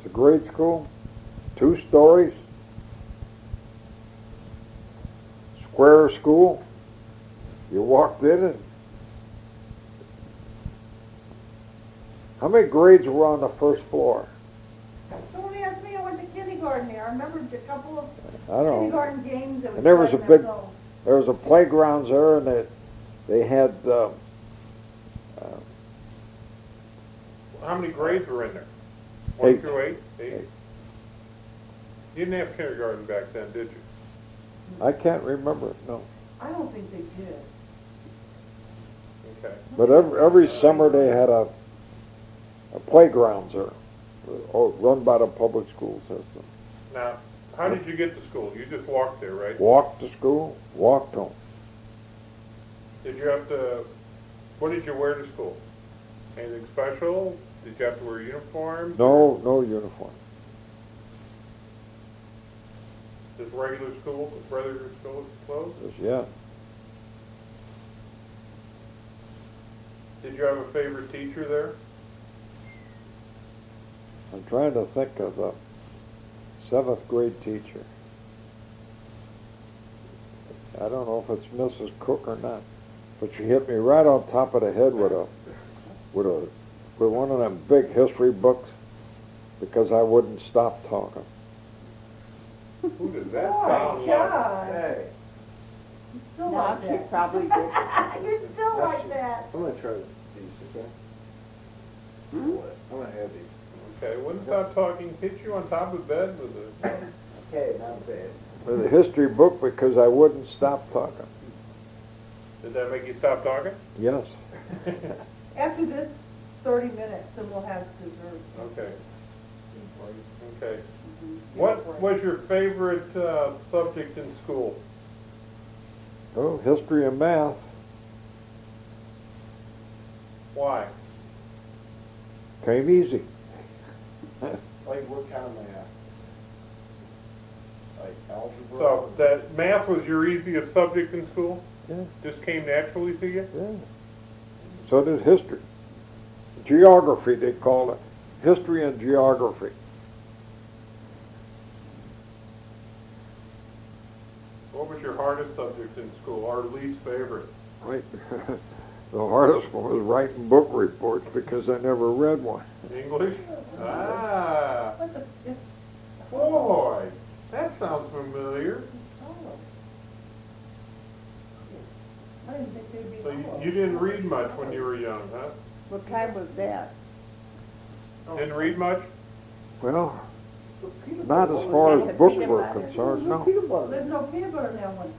was a grade school, 2 stories, square school. You walked in and how many grades were on the first floor? Don't ask me, I went to kindergarten there. I remember a couple of I don't know. kindergarten games that we And there was played a in big, that zone. there was a playgrounds there, and they had, How many grades were in there? 1 8. through 8? 8? Eight. You didn't have kindergarten back then, did you? I can't remember, no. I don't think they did. Okay. But every summer they had a playgrounds there, run by the public school system. Now, how did you get to school? You just walked there, right? Walked to school, walked home. Did you have to, what did you wear to school? Anything special? Did you have to wear uniforms? No uniform. Just regular school clothes? Just, yeah. Did you have a favorite teacher there? I'm trying to think of the 7th grade teacher. I don't know if it's Mrs. Cook or not, but she hit me right on top of the head with one of them big history books because I wouldn't stop talking. Who does that Oh, sound God. like? Hey. You're still No, like she that. probably did. You're still like that. I'm gonna try these, okay? I'm gonna have these. Okay, wouldn't stop talking, hit you on top of the bed with a... Okay, not bad. With a history book because I wouldn't stop talking. Did that make you stop talking? Yes. After this 30 minutes, then we'll have dessert. Okay. Okay. What was your favorite subject in school? Oh, history and math. Why? Came easy. Like what kind of math? Like algebra? So, that math was your easiest subject in school? Yeah, Just came naturally to you? yeah. So did history. Geography, they call it. History and geography. What was your hardest subject in school, or least favorite? Right. The hardest one was writing book reports because I never read one. English? Ah, What the, it's, boy, that sounds familiar. oh. I didn't think they'd be. So hollow. you didn't read much when you were young, huh? What kind was that? Didn't read much? Well, not as far as books were concerned, no. There's no peanut butter in that one.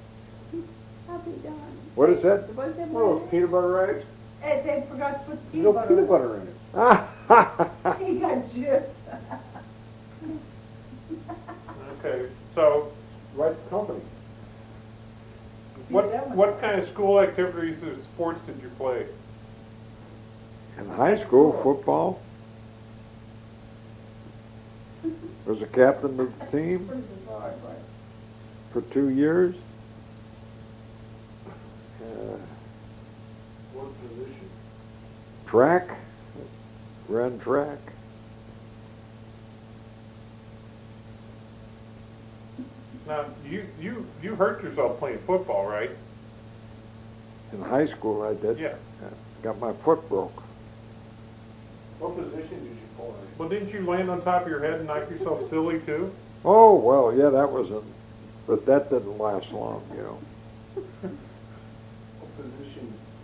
I'll be done. What is that? Was there Oh, one? peanut butter eggs? Hey, they forgot to put There's no peanut peanut butter. butter in it. He got jipped. Okay, so Right company. what kind of school activities or sports did you play? In high school, football. Was a captain of the team for 2 years. What position? Track, ran track. Now, you hurt yourself playing football, right? In high school I did. Yeah. Got my foot broke. What position did you play? Well, didn't you land on top of your head and knock yourself silly too? Oh, well, yeah, that was but that didn't last long, you know.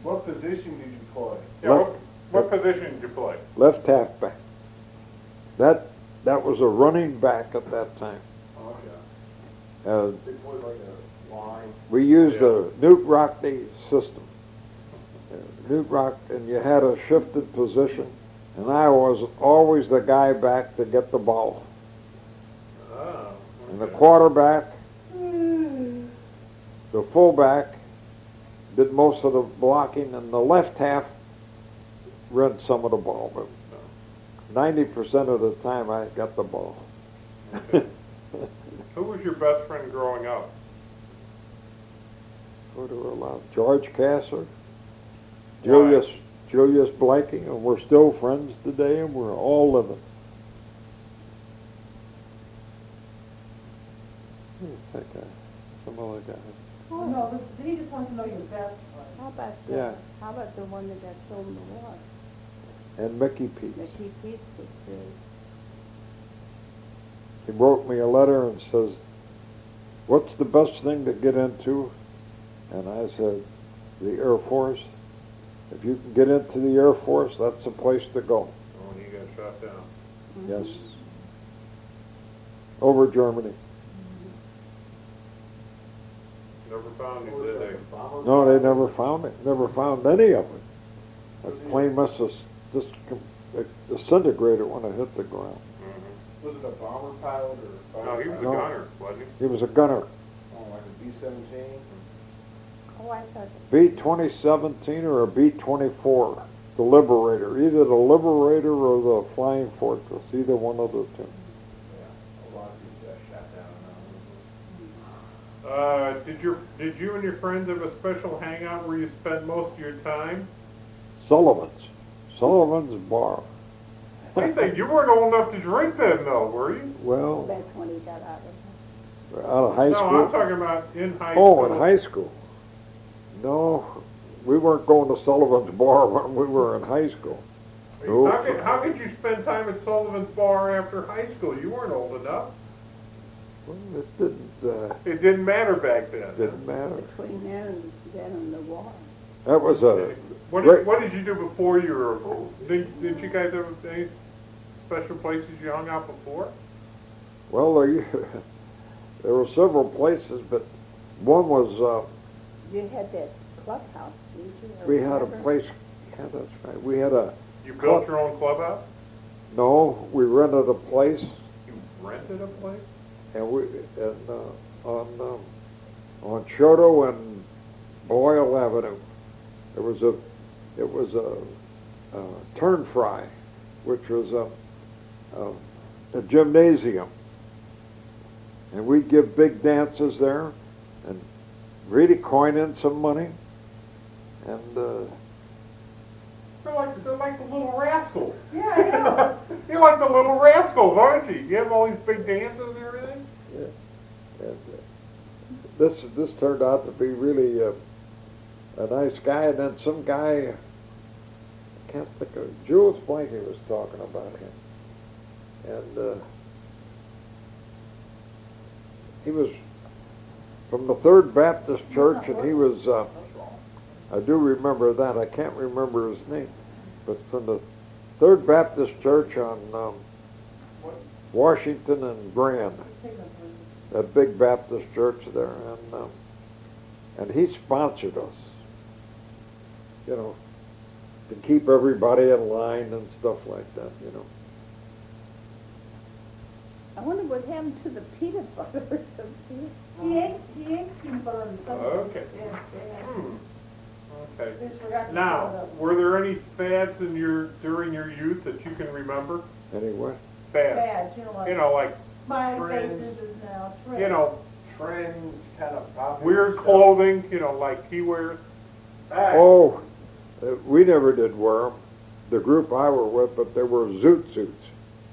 What position did you play? Yeah, what position did you play? Left halfback. That was a running back at that time. Oh, yeah. Uh, They played like a line. we used Yeah. a Newt Rockney system. Newt Rock, and you had a shifted position, and I was always the guy back to get the ball. Oh, And the okay. quarterback, the fullback, did most of the blocking, and the left half ran some of the ball, but 90% of the time I got the ball. Okay. Who was your best friend growing up? What do we allow? George Kasser, Julius Blanking, and we're still friends today, and we're all living. that guy, some other guy. No, he just wants to know your best one. How about Yeah. how about the one that got sold in the war? And Mickey Peace. Mickey Peace was his. He wrote me a letter and says, "What's the best thing to get into?" And I said, "The Air Force. If you can get into the Air Force, that's the place to go." Oh, and he got shot down. Yes. Over Germany. Never found him, did they? No, they never found it. Never found any of it. The plane must have just disintegrated when it hit the ground. Was it a bomber pilot or? No, he was a No. gunner, wasn't he? He was a gunner. Oh, like a B-17? Oh, I thought, B-2017 or a B-24, the Liberator. Either the Liberator or the Flying Fortress. Either one of the two. Yeah, a lot of people got shot down Did you and your friends have a special hangout where you spend most of your time? Sullivan's Bar. I think you weren't old enough to drink then, though, were you? Well, that's when he got out of out of high No, I'm school. talking about in high school. Oh, in high school. No, we weren't going to Sullivan's Bar when we were in high school. No. How could you spend time at Sullivan's Bar after high school? You weren't old enough. Well, It didn't matter back then. didn't matter. between then and the war. That was a What great- did, what did you do before you were? Didn't you guys have any special places you hung out before? well, there were several places, but one was You had that clubhouse, didn't you? or we had a whatever? place. Yeah, that's right. We had a You built your own clubhouse? no. We rented a place, You rented a place? and on Choto and Boyle Avenue, it was a turn fry, which was a gymnasium, and we'd give big dances there, and really coin in some money, and They're like the Little Rascals. Yeah, You're like the Little Rascals, aren't you? You have all these big dances and everything? this turned out to be really a nice guy, and then some guy, I can't think of, Jules Blanky was talking about him, and he was from the Third Baptist Church, and he was, I do remember that, I can't remember his name, but from the Third Baptist Church on Washington and Grand, that big Baptist church there, and he sponsored us, you know, to keep everybody in line and stuff like that, you know. I wonder what happened to the peanut butter. he ate peanut butter and something. Okay. Yeah. Okay. Just forgot to fill it Now, up. were there any fads during your youth that you can remember? Anyway, Fads. Bad, You know, like, smiley trends. faces is now trend. you know, Trends, kind of popular. weird stuff. clothing, you know, like he wears. oh, we never did wear them, the group I were with, but they were zoot suits,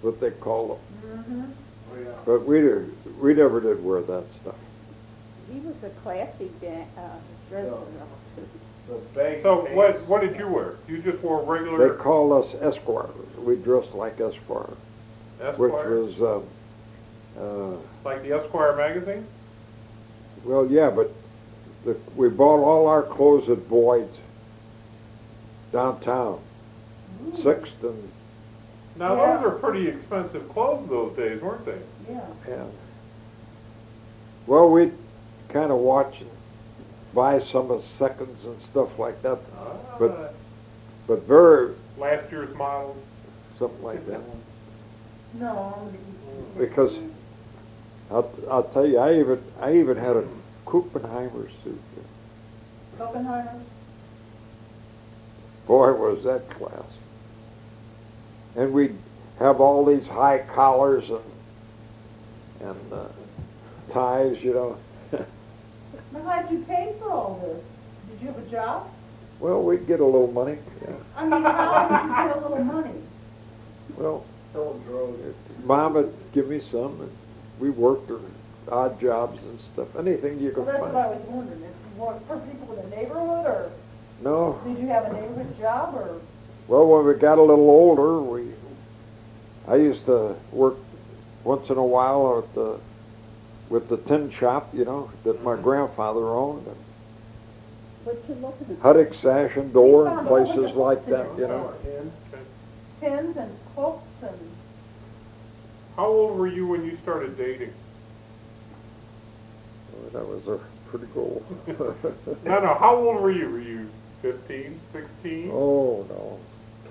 what they call them, Mhm. Oh, yeah. but we never did wear that stuff. He was a classy dresser. The baggy So pants. what did you wear? You just wore They regular called us esquires, we dressed like esquires, which Esquire? was, Like the Esquire magazine? well, yeah, but we bought all our clothes at Boyd's downtown, Sixth and Now, Yeah. those are pretty expensive clothes those days, weren't they? Yeah. And, well, we'd kind of watch and buy some of seconds and stuff like that, But- but very, Last year's models. something like that. No, Because I'll tell you, I even had a Kuppenheimer suit. Oppenheimer. Boy, was that class. And we'd have all these high collars and ties, you know. Now, how'd you pay for all this? Did you have a job? Well, we'd get a little money. Yeah. I mean, how did you get a little money? Well, Someone drove it. Mom would give me some, and we worked her odd jobs and stuff, anything you Well, could that's what I find. was wondering, if you worked for people in the neighborhood, or No, did you have a neighborhood job, or? well, when we got a little older, I used to work once in a while with the tin shop, you know, that my grandfather owned, and What you looking at? Huddick Sash and Door We and found a whole places bunch of like books that, in you there. know. Pins and hooks and, How old were you when you started dating? That was a pretty goal. No, how old were you? Were you 15, 16, Oh, no,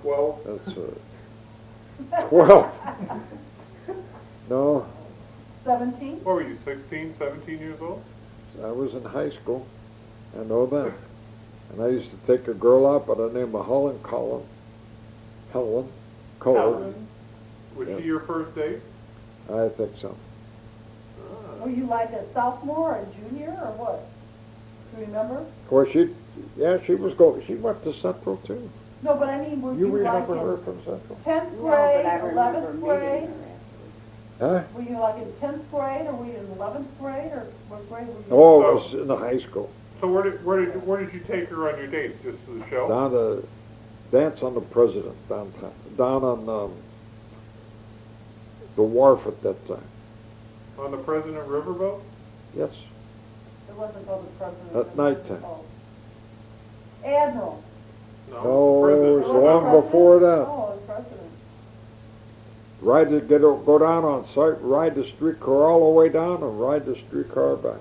12? that's 12. No, 17? What were you, 16, 17 years old? I was in high school, I know that. And I used to take a girl out by the name of Helen Cullen. Helen. Was Yeah. she your first date? I think so. Were you like a sophomore or junior, or what? Do you remember? Of course, she went to Central too. No, but I mean, were You you like remember her in from Central? 10th No, grade, but I remember 11th meeting grade? her Huh? Were you like in 10th grade, or were you in 11th grade, or what grade were you? Oh, it was in the high school. So where did you take her on your dates? Just to the show? Down to Dance on the President downtown, down on the wharf at that time. On the President Riverboat? Yes. It wasn't called the president. At nighttime. Oh. Admiral. No, the it President. was long President? before that. Oh, it was president. Go down on site, ride the streetcar all the way down, and ride the streetcar back.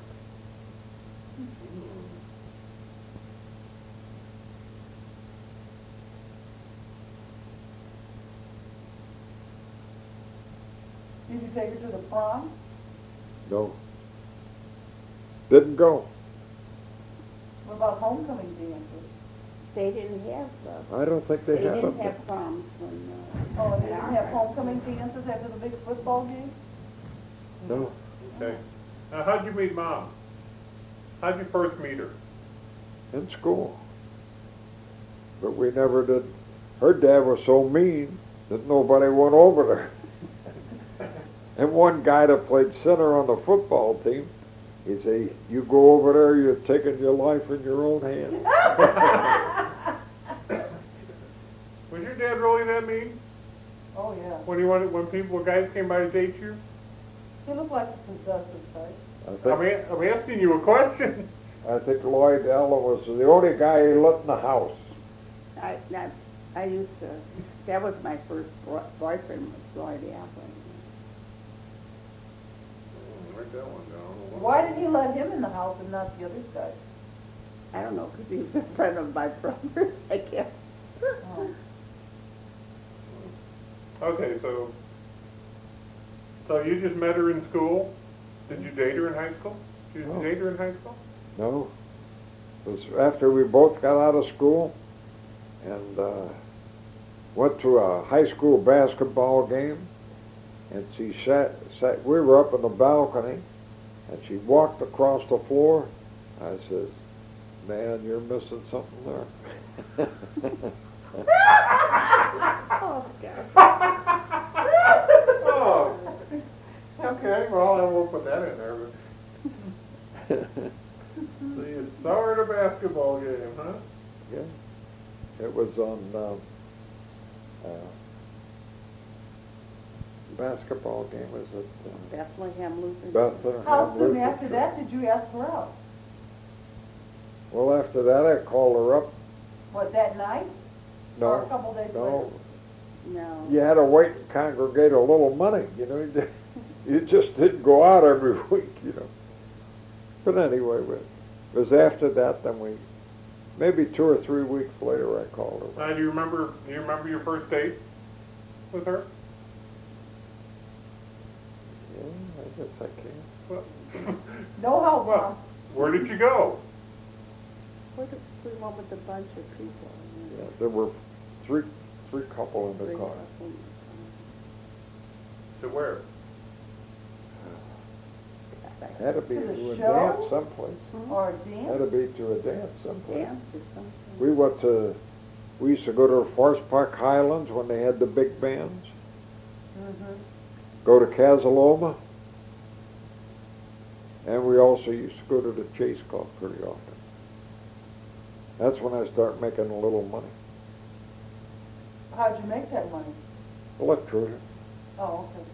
Did you take her to the prom? No. Didn't go. What about homecoming dances? They didn't have, I don't think they had didn't them. have proms when, Oh, they didn't have homecoming dances after the big football game? No. Okay. Now, how'd you meet Mom? How'd you first meet her? In school. But we never did. Her dad was so mean that nobody went over there. And one guy that played center on the football team, he'd say, "You go over there, you're taking your life in your own hands." Was your dad really that mean? Oh, yeah. When guys came by to date you? He looked like a possessive type. I'm asking you a question. I think Lloyd Allen was the only guy he let in the house. I used to, that was my first boyfriend, was Lloyd Allen. Write that one down. Why did he let him in the house and not the other guy? I don't know, because he was a friend of my brother's, I guess. Oh. Okay, so you just met her in school? Did you date her in high school? Did you No. date her in high school? No. It was after we both got out of school and went to a high school basketball game, and she we were up in the balcony, and she walked across the floor. I says, "Man, you're missing something there." Oh, God. Oh. Okay, well, I won't put that in there. But so you saw her at a basketball game, huh? Yeah. It was on basketball game. Was it Bethlehem Lutheran. Bethlehem? How soon Lutheran? after that did you ask her out? Well, after that, I called her up. What, that night? Or a couple days later? No. No. You had to wait and congregate a little money, you know. You just didn't go out every week, you know. But anyway, it was after that, then maybe 2 or 3 weeks later, I called her. Do you remember your first date with her? Yeah, I guess I can. Well, No help, well, Mom. where did you go? We went with a bunch of people. Yeah, there were three couple in the Three car. couples. To where? Had to be To the to a show? dance someplace. Or a Had dance? to be to a dance someplace. Dance or something. We used to go to Forest Park Highlands when they had the big bands. Mm-hmm. Go to Casaloma. And we also used to go to the Chase Club pretty often. That's when I started making a little money. How'd you make that money? Electrician. Oh, okay.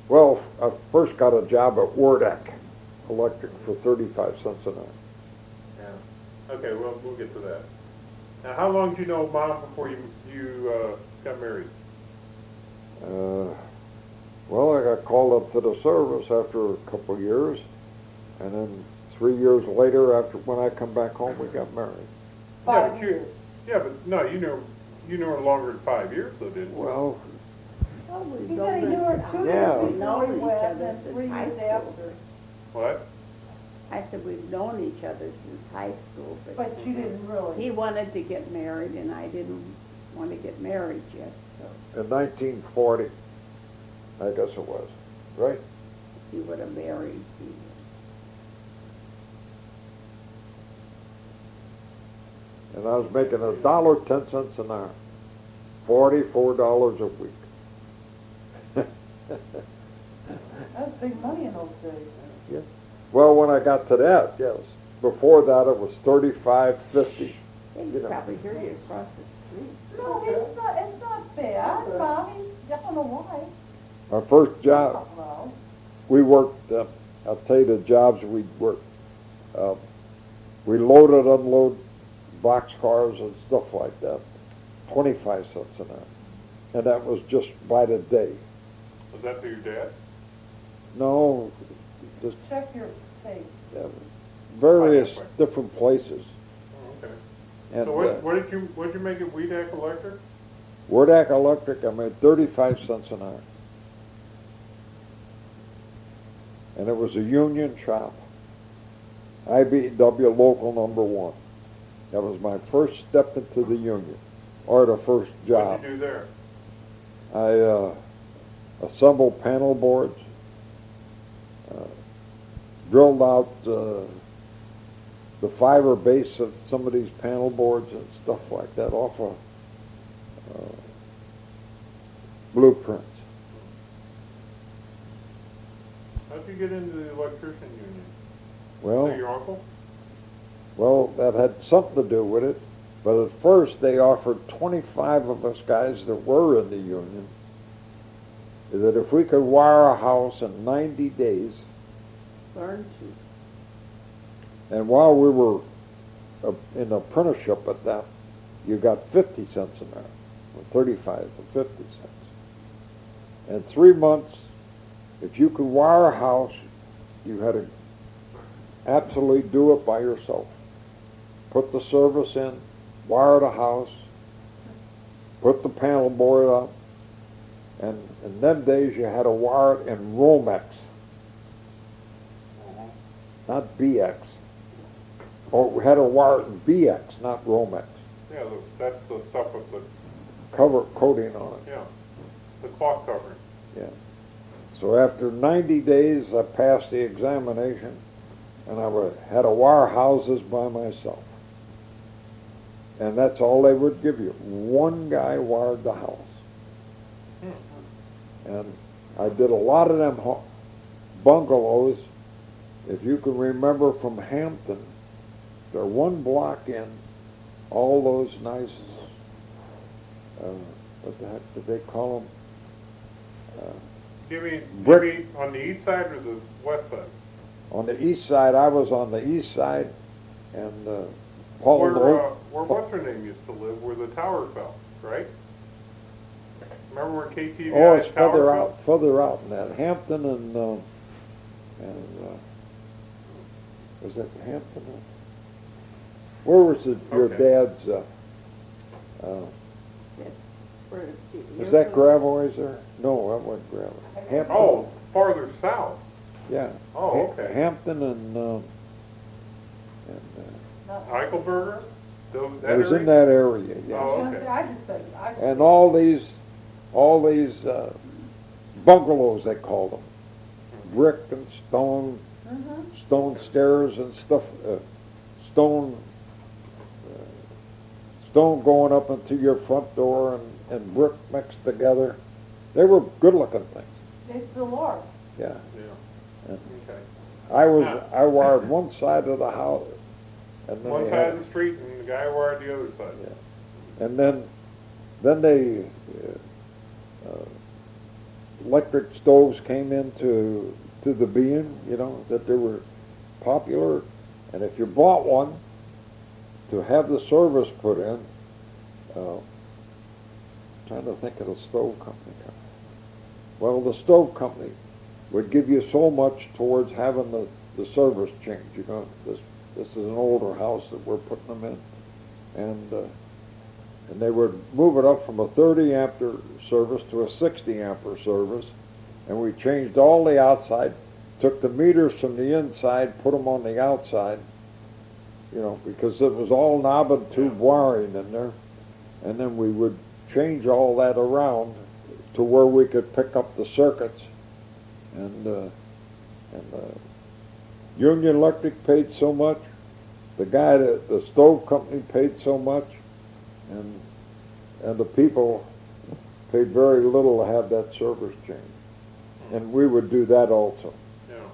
Well, I first got a job at Wardak Electric for 35 cents an hour. Yeah. Okay, well, we'll get to that. Now, how long did you know Mom before you got married? Well, I got called up to the service after a couple of years, and then 3 years later, after when I come back home, we got married. Yeah, 5 but years. Yeah, but no, you knew her longer than 5 years, though, didn't you? Well, Well, we've He known said he knew her 2 Yeah. years We've known before he each went, other and since 3 high years school. after. What? I said we've known each other since high school, But you didn't really. he wanted to get married and I didn't want to get married yet, so in 1940, I guess it was, right? he would have married me. And I was making $1.10 an hour, $44 a week. That was big money in those days. Yeah. Well, when I got to that, yes. Before that, it was $35.50. They You could know. probably hear you across the street. No, it's not bad, Mommy. I don't know why. My first job, Not loud. we worked, I'll tell you the jobs we worked. We loaded, unload boxcars and stuff like that, 25 cents an hour. And that was just by the day. Was that to your dad? No, just Check your tape. various Okay. different places. Oh, okay. And So what did you make at Weedak Electric? Wardak Electric, I made 35 cents an hour. And it was a union shop. IBW local number 1. That was my first step into the union, or the first What job. did you do there? I assembled panel boards, drilled out the fiber base of some of these panel boards and stuff like that off of blueprints. How'd you get into the electrician union? Well, Was it your uncle? Well, that had something to do with it, but at first they offered 25 of us guys that were in the union that if we could wire a house in 90 days, Learned to. and while we were in apprenticeship at that, you got 50 cents an hour, from 35 to 50 cents. In 3 months, if you could wire a house, you had to absolutely do it by yourself. Put the service in, wire the house, put the panel board up, and in them days you had to wire it in Romex, not BX. Or we had to wire it in BX, not Romex. Yeah, that's the stuff with the, Cover coating on it. yeah, the cloth covering. Yeah. So after 90 days, I passed the examination, and had to wire houses by myself. And that's all they would give you. One guy wired the house. And I did a lot of them bungalows. If you can remember from Hampton, they're one block in, all those nice, what the heck did they call them? You mean Brick. on the east side or the west side? On the east side, I was on the east side, and Paul Where what's her name used to live, where the tower fell, right? Remember where KTVI's Oh, it's tower fell? further out than that. Hampton and was it Hampton? Where was it, your Okay. dad's, is that Gravois there? No, that wasn't Gravois. Hampton. Oh, farther south. Yeah. Oh, okay. Hampton and Eichelberger? That it was area? in that area, yeah. Oh, okay. I just said, And all these bungalows, they called them, brick and stone, stone stairs and stuff, stone going up into your front door and brick mixed together. They were good-looking things, It's the Lord. yeah. Yeah. Okay. I wired one side of the house, and then One they side had, of the street and the guy wired the other side. yeah. And then they electric stoves came into the being, you know, that they were popular, and if you bought one to have the service put in, trying to think of the stove company. Well, the stove company would give you so much towards having the service change. You know, this is an older house that we're putting them in, and they would move it up from a 30 ampere service to a 60 ampere service, and we changed all the outside, took the meters from the inside, put them on the outside, you know, because it was all knob and tube wiring in there, and then we would change all that around to where we could pick up the circuits, and Union Electric paid so much, the stove company paid so much, and the people paid very little to have that service changed. And we would do that also, Yeah.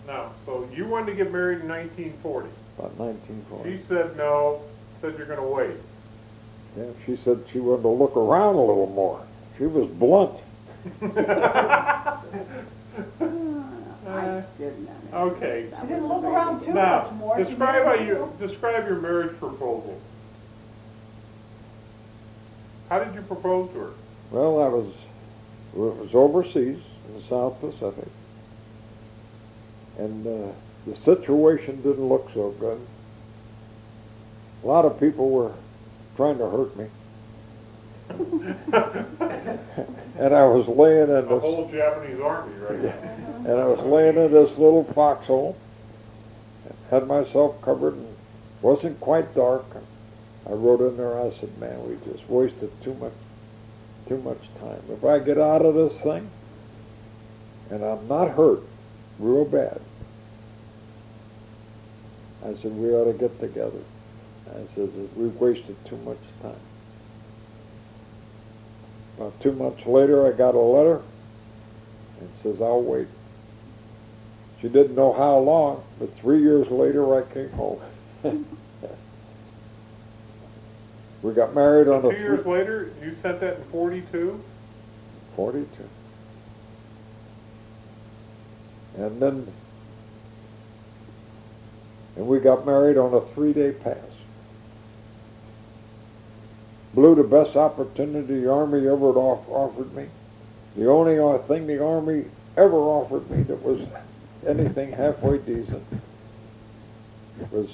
Now, so you wanted to get married in 1940. about 1940. She said no, said you're gonna wait. Yeah, she said she wanted to look around a little more. She was blunt. I didn't. Okay. She didn't look around too much Now, more. She describe your marriage proposal. How did you propose to her? Well, it was overseas in the South Pacific, and the situation didn't look so good. A lot of people were trying to hurt me. And I was laying in The this, whole Japanese army, right? and I was laying in this little foxhole, had myself covered, and wasn't quite dark. I wrote in there, I said, man, we just wasted too much time. If I get out of this thing, and I'm not hurt real bad, I said, we ought to get together. I said, we've wasted too much time. About 2 months later, I got a letter, and it says, I'll wait. She didn't know how long, but 3 years later, I came home. We got married on 2 years later, you sent that in 42? 42. And we got married on a 3-day pass. Blew the best opportunity the Army ever offered me. The only thing the Army ever offered me that was anything halfway decent was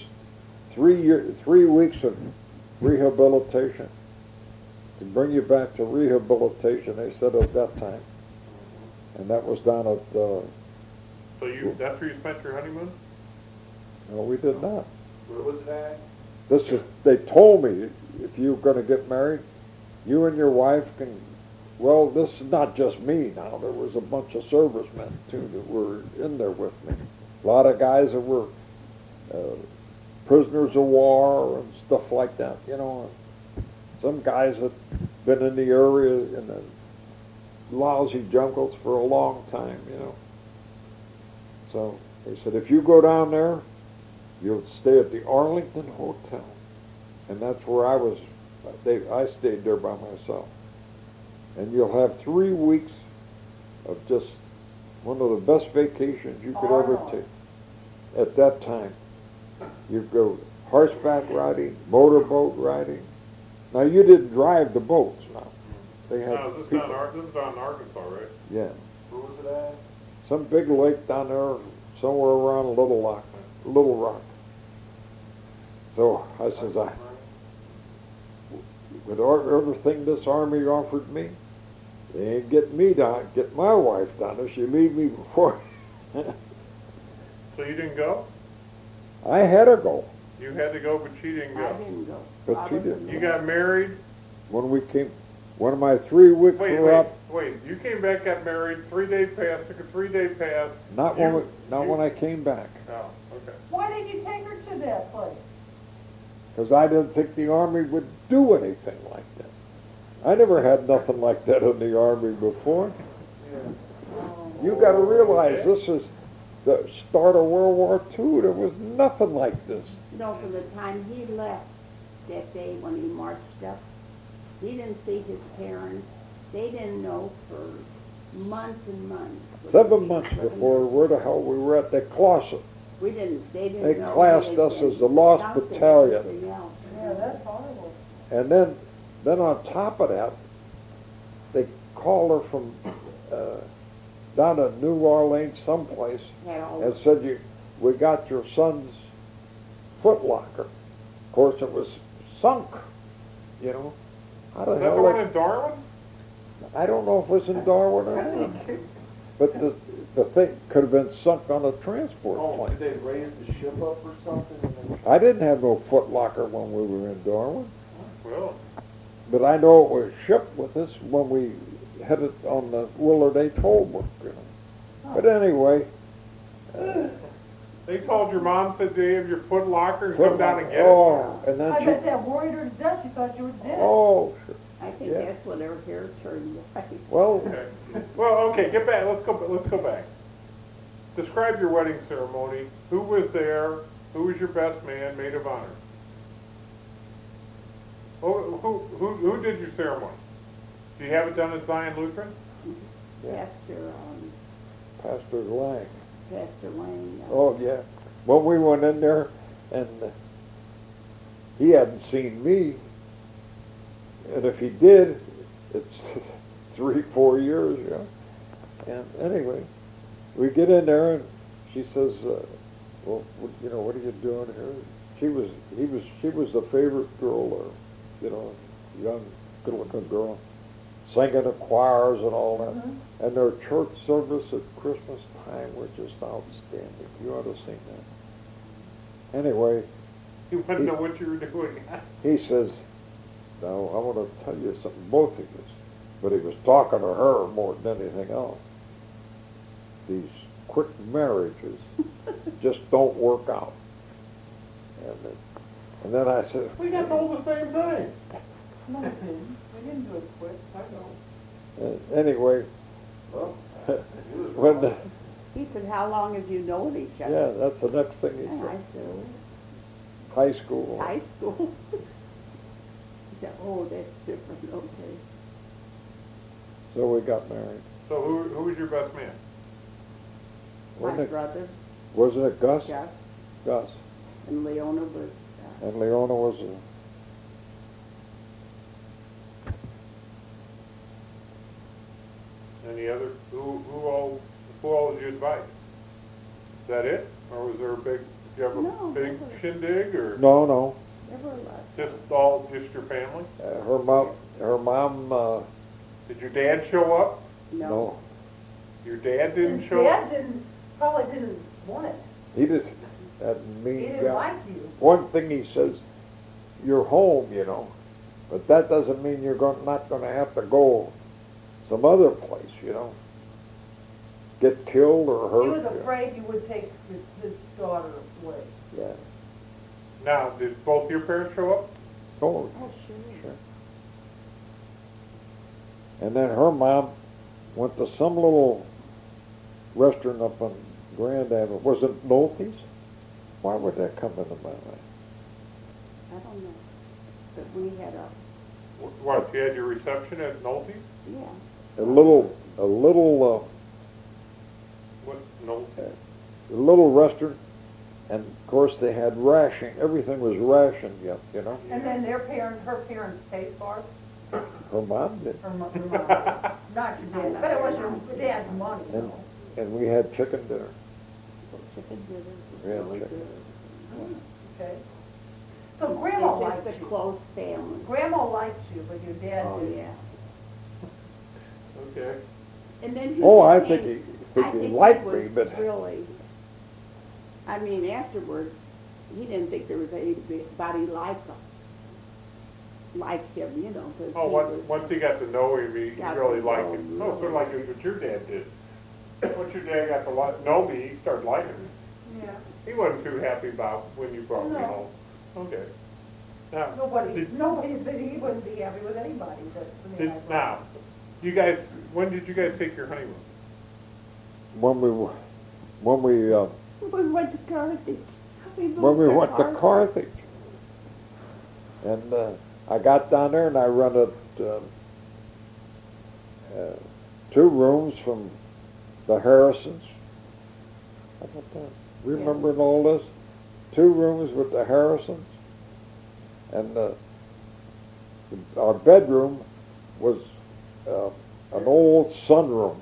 3 weeks of rehabilitation. To bring you back to rehabilitation, they said at that time. And that was down at... So that's where you spent your honeymoon? No, we did not. Where was that? They told me, if you're going to get married, you and your wife can, well, this is not just me now. There was a bunch of servicemen, too, that were in there with me. A lot of guys that were prisoners of war and stuff like that, you know. Some guys that been in the area, in the lousy jungles for a long time, you know. So they said, if you go down there, you'll stay at the Arlington Hotel. And that's where I was. I stayed there by myself. And you'll have 3 weeks of just one of the best vacations you could ever take. At that time, you go horseback riding, motorboat riding. Now, you didn't drive the boats now. They had No, this is down in Arkansas, right? Yeah. Where was it at? Some big lake down there, somewhere around Little Rock. So I says, with everything this Army offered me, they ain't getting me down, get my wife down there. She leave me before. So you didn't go? I had to go, You had to go, but she didn't I go. didn't go. but she didn't. You got married? When we came, one of my 3 weeks were up. Wait. You came back, got married, 3-day pass, took a 3-day pass. Not when I came back, Oh, okay. Why didn't you take her to that place? because I didn't think the Army would do anything like that. I never had nothing like that in the Army before. You gotta realize, Okay. this is the start of World War II. There was nothing like this. No, from the time he left that day when he marched up, he didn't see his parents. They didn't know for months and months. 7 months before, where the hell we were at, they classed us. We didn't, they didn't They know. classed he had us been as the Lost something, Battalion. something else. Yeah, that's horrible. And then on top of that, they called her from down in New Orleans someplace Had all and said, we got your son's foot locker. Of course, it was sunk, you know. How the Is that the hell one they- in Darwin? I don't know if it was in Darwin or not. But the thing could have been sunk on a transport Oh, plane. did they raise the ship up or something? And then- I didn't have no foot locker when we were in Darwin. Well, But I know it was shipped with us when we headed on the Willard A. Tolbert, you know. But anyway, they told your mom said they have your foot locker and come down and get it. oh, and I then bet she, that worried her to death. She thought you were dead. oh, I think Yeah. that's when her hair turned white. well, Okay. Well, okay, get back, let's go back. Describe your wedding ceremony. Who was there? Who was your best man, maid of honor? Who did your ceremony? Do you have it done at Zion Lutheran? Yeah. Pastor Lang. Pastor Lang. Oh, yeah. When we went in there, and he hadn't seen me, and if he did, it's 3-4 years, you know. And anyway, we get in there, and she says, well, you know, what are you doing here? She was the favorite girl there, you know, young, good-looking girl, singing in choirs and all that. And their church service at Christmas time was just outstanding. You ought to have seen that. Anyway, You wouldn't know what you were doing. he says, now, I want to tell you something, both of you. But he was talking to her more than anything else. These quick marriages just don't work out. And then I said, We got told the same thing. No, we didn't. We didn't do it quick. I know. anyway, Well, he was when, wrong. He said, how long have you known each yeah, other? that's the next thing he And I said. said, High school. high school. He said, oh, that's different, okay. So we got married. So who was your best man? My Wasn't it, brother, wasn't it Gus? Gus, Gus. and Leona was, And Leona was Any other, who all did you invite? Is that it? Or was there a big, did you have a No, big never. shindig, or no. there were lots. just your family? Her mom, Did your dad show up? no. Your dad didn't His show dad up? probably didn't want it. He just, that He mean didn't guy. like you. One thing he says, you're home, you know, but that doesn't mean you're not gonna have to go some other place, you know. Get killed or He hurt. was afraid you would take his daughter away. Yeah. Now, did both your parents show up? Oh, Oh, sure. sure. And then her mom went to some little restaurant up on Grand Avenue. Was it Nolte's? Why would that come into my mind? I don't know. But we had a, What, you had your reception at Nolte's? yeah, A little What, Nolte? a little restaurant, and of course they had ration. Everything was rationed, you know. And then her parents paid for it. Her mom did. Her mom, not your dad, but it was your dad's money, you And, know. and we had chicken dinner. chicken dinners. was Yeah, really chicken. good. Okay. So grandma It's liked just a you. close family. Grandma liked you, but your dad Oh, didn't. yeah. Okay. And then he Oh, I became- think I he think liked he me, was but really, I mean, afterwards, he didn't think there was anybody like him, you know, because Oh, once he got to know him, he Got really to liked know him. him, No, sort of really. like what your dad did. Once your dad got to know me, he started liking me. Yeah. He wasn't too happy about when you brought me No. home. Okay. Now, Nobody said he wouldn't be happy with anybody, that's, I mean, now, you guys, when did you guys take your honeymoon? when we We went to Carthage. when we went to Carthage. And I got down there and I rented 2 rooms from the Harrisons. How about that? Remembering all this? 2 rooms with the Harrisons. And our bedroom was an old sunroom.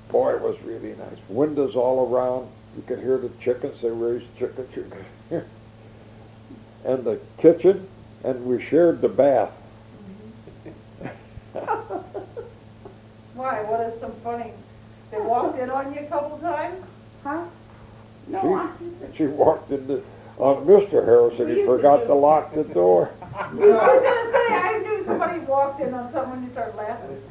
Boy, it was really nice. Windows all around. You could hear the chickens. They raised chickens. You could hear. And the kitchen, and we shared the bath. Why, what is so funny? They walked in on you a couple times? Huh? No, She walked on Mr. Harrison. He forgot to lock the door. I was gonna say, I knew somebody walked in on someone, you start laughing.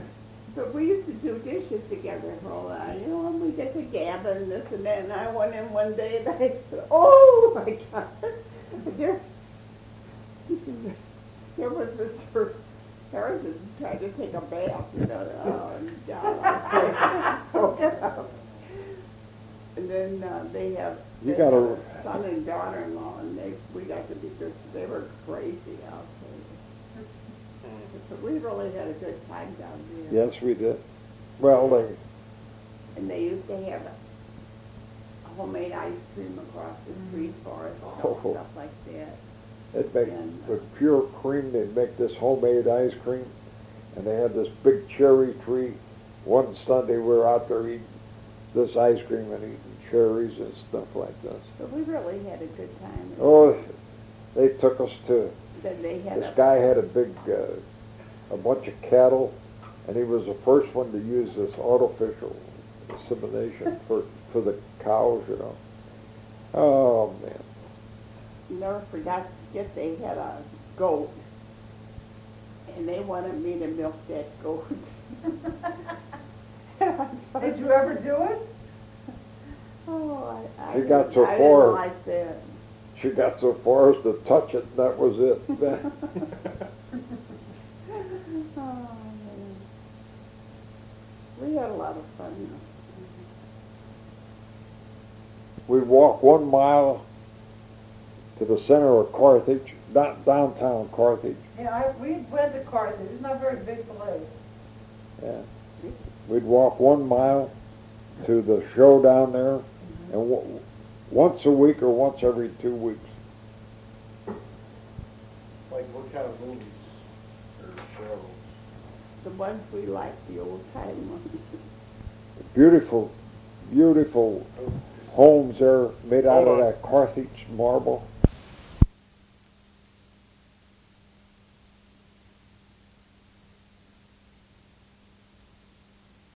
but we used to do dishes together for a while, you know, and we get to gabbing this and that, and I went in one day and I said, oh my God, there was Mr. Harrison trying to take a bath, you know, oh God. And then they have You they gotta- have a son and daughter-in-law, and we got to be good. They were crazy out there. But we really had a good time down there. Yes, we did. Well, And they used to have a homemade ice cream across the street for us, Oh. stuff like that. they'd make, And, with pure cream, they'd make this homemade ice cream. And they had this big cherry tree. One Sunday we were out there eating this ice cream and eating cherries and stuff like this. But we really had a good time. Oh, they took us to, Then they had this guy had a bunch of cattle, and he was the first one to use this artificial insemination for the cows, you know. Oh, man. Never forgot, guess they had a goat, and they wanted me to milk that goat. Did you ever do it? Oh, I He got didn't- so I far. didn't like that. She got so far as to touch it, and that was it. Oh, man. We had a lot of fun. We'd walk 1 mile to the center of Carthage, not downtown Carthage. Yeah, we went to Carthage, it's not a very big place. Yeah. We'd walk 1 mile to the show down there, and once a week or once every 2 weeks. Like what kind of movies or shows? The ones we liked, the old time ones. Beautiful, beautiful homes there made out of that Carthage marble.